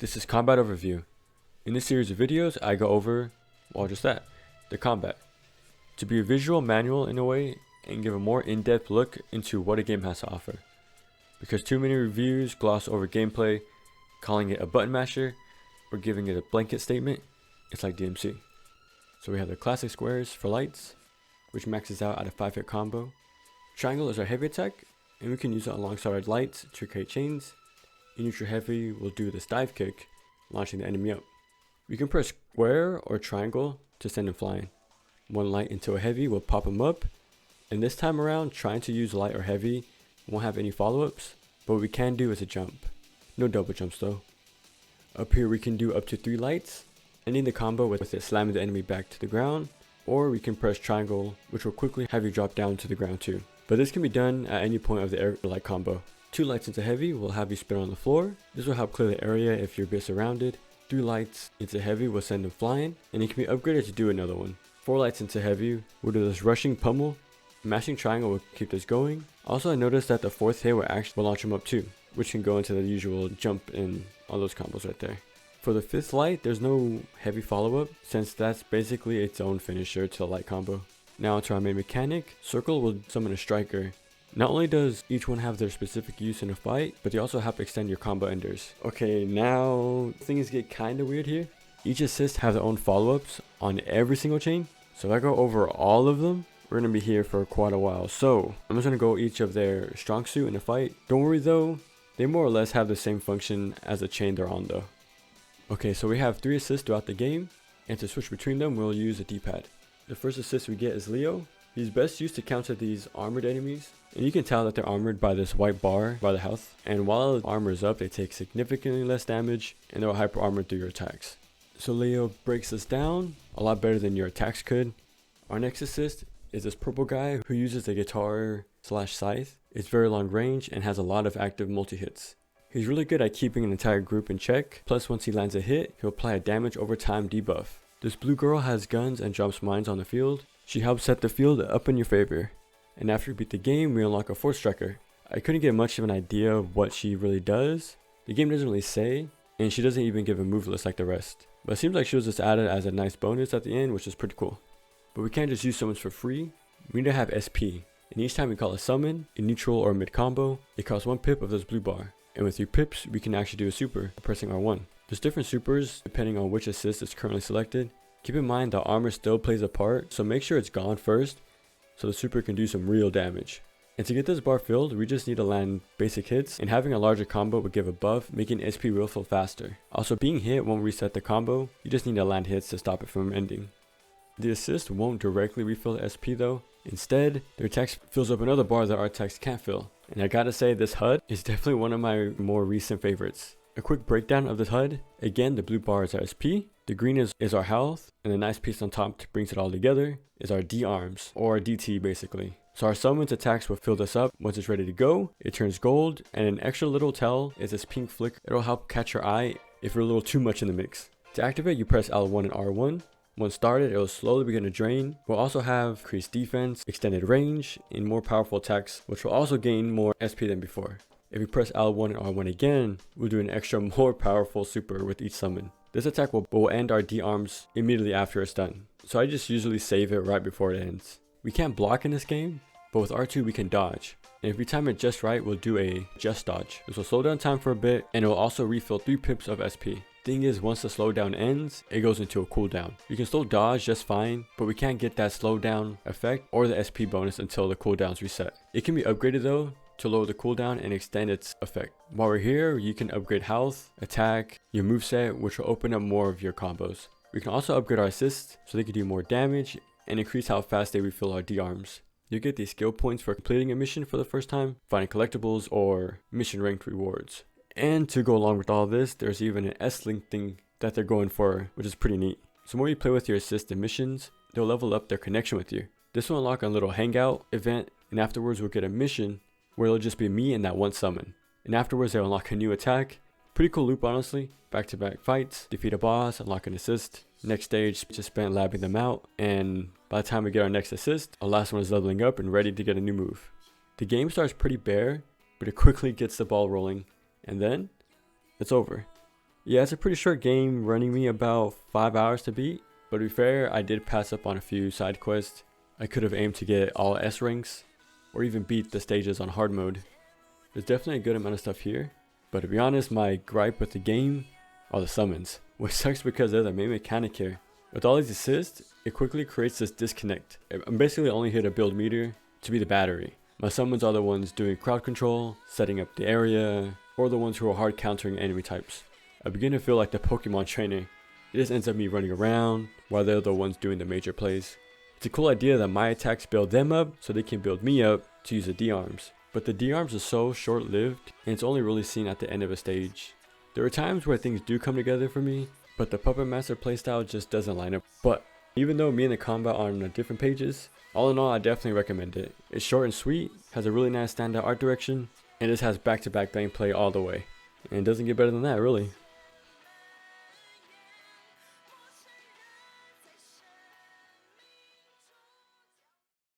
This is Combat Overview. In this series of videos, I go over, well, just that, the combat. To be a visual manual in a way, and give a more in-depth look into what a game has to offer. Because too many reviews gloss over gameplay, calling it a button masher, or giving it a blanket statement, it's like DMC. So we have the classic squares for lights, which maxes out at a 5-hit combo. Triangle is our heavy attack, and we can use it alongside our lights to create chains. In neutral heavy, we'll do this dive kick, launching the enemy up. We can press square or triangle to send him flying. One light into a heavy will pop him up, and this time around, trying to use light or heavy won't have any follow-ups, but what we can do is a jump. No double jumps though. Up here we can do up to 3 lights, ending the combo with it slamming the enemy back to the ground, or we can press triangle, which will quickly have you drop down to the ground too. But this can be done at any point of the air light combo. 2 lights into heavy will have you spin on the floor. This will help clear the area if you're a bit surrounded. 3 lights into heavy will send them flying, and it can be upgraded to do another one. 4 lights into heavy will do this rushing pummel. Mashing triangle will keep this going. Also, I noticed that the 4th hit will launch him up too, which can go into the usual jump and all those combos right there. For the 5th light, there's no heavy follow-up, since that's basically its own finisher to the light combo. Now onto our main mechanic. Circle will summon a striker. Not only does each one have their specific use in a fight, but they also help extend your combo enders. Okay, now things get kinda weird here. Each assist have their own follow-ups on every single chain. So if I go over all of them, we're gonna be here for quite a while. So I'm just gonna go each of their strong suit in a fight. Don't worry though, they more or less have the same function as the chain they're on though. Okay, so we have 3 assists throughout the game, and to switch between them, we'll use a D-pad. The first assist we get is Leo. He's best used to counter these armored enemies, and you can tell that they're armored by this white bar by the health, and while the armor is up, they take significantly less damage, and they're hyper armored through your attacks. So Leo breaks us down a lot better than your attacks could. Our next assist is this purple guy who uses a guitar / scythe. It's very long range and has a lot of active multi-hits. He's really good at keeping an entire group in check, plus once he lands a hit, he'll apply a damage over time debuff. This blue girl has guns and drops mines on the field. She helps set the field up in your favor. And after we beat the game, we unlock a 4th striker. I couldn't get much of an idea of what she really does. The game doesn't really say, and she doesn't even give a move list like the rest. But it seems like she was just added as a nice bonus at the end, which is pretty cool. But we can't just use summons for free. We need to have SP. And each time we call a summon, in neutral or mid combo, it costs 1 pip of this blue bar. And with 3 pips, we can actually do a super by pressing R1. There's different supers depending on which assist is currently selected. Keep in mind that armor still plays a part, so make sure it's gone first, so the super can do some real damage. And to get this bar filled, we just need to land basic hits, and having a larger combo would give a buff, making SP refill faster. Also, being hit won't reset the combo, you just need to land hits to stop it from ending. The assist won't directly refill SP though. Instead, their text fills up another bar that our text can't fill. And I gotta say, this HUD is definitely one of my more recent favorites. A quick breakdown of this HUD. Again, the blue bar is our SP, the green is our health, and the nice piece on top brings it all together is our D arms, or DT basically. So our summons attacks will fill this up. Once it's ready to go, it turns gold, and an extra little tell is this pink flick. It'll help catch your eye if you're a little too much in the mix. To activate, you press L1 and R1. Once started, it will slowly begin to drain. We'll also have increased defense, extended range, and more powerful attacks, which will also gain more SP than before. If we press L1 and R1 again, we'll do an extra more powerful super with each summon. This attack will end our D arms immediately after it's done, so I just usually save it right before it ends. We can't block in this game, but with R2 we can dodge. And if we time it just right, we'll do a just dodge. This will slow down time for a bit, and it will also refill 3 pips of SP. Thing is, once the slowdown ends, it goes into a cooldown. You can still dodge just fine, but we can't get that slowdown effect or the SP bonus until the cooldowns reset. It can be upgraded though to lower the cooldown and extend its effect. While we're here, you can upgrade health, attack, your moveset, which will open up more of your combos. We can also upgrade our assists so they can do more damage and increase how fast they refill our D arms. You get these skill points for completing a mission for the first time, finding collectibles, or mission ranked rewards. And to go along with all this, there's even an S-Link thing that they're going for, which is pretty neat. So the more you play with your assists and missions, they'll level up their connection with you. This will unlock a little hangout event, and afterwards we'll get a mission where it'll just be me and that one summon. And afterwards they'll unlock a new attack. Pretty cool loop honestly. Back-to-back fights, defeat a boss, unlock an assist. Next stage, just spent labbing them out, and by the time we get our next assist, our last one is leveling up and ready to get a new move. The game starts pretty bare, but it quickly gets the ball rolling, and then it's over. Yeah, it's a pretty short game, running me about 5 hours to beat, but to be fair, I did pass up on a few side quests. I could have aimed to get all S ranks, or even beat the stages on hard mode. There's definitely a good amount of stuff here, but to be honest, my gripe with the game are the summons, which sucks because they're the main mechanic here. With all these assists, it quickly creates this disconnect. I'm basically only here to build meter, to be the battery. My summons are the ones doing crowd control, setting up the area, or the ones who are hard countering enemy types. I begin to feel like the Pokemon trainer. It just ends up me running around, while they're the ones doing the major plays. It's a cool idea that my attacks build them up, so they can build me up to use the D-arms. But the D-arms are so short-lived, and it's only really seen at the end of a stage. There are times where things do come together for me, but the Puppet Master playstyle just doesn't line up. But even though me and the combat are on different pages, all in all, I definitely recommend it. It's short and sweet, has a really nice standout art direction, and just has back-to-back gameplay all the way. And it doesn't get better than that, really.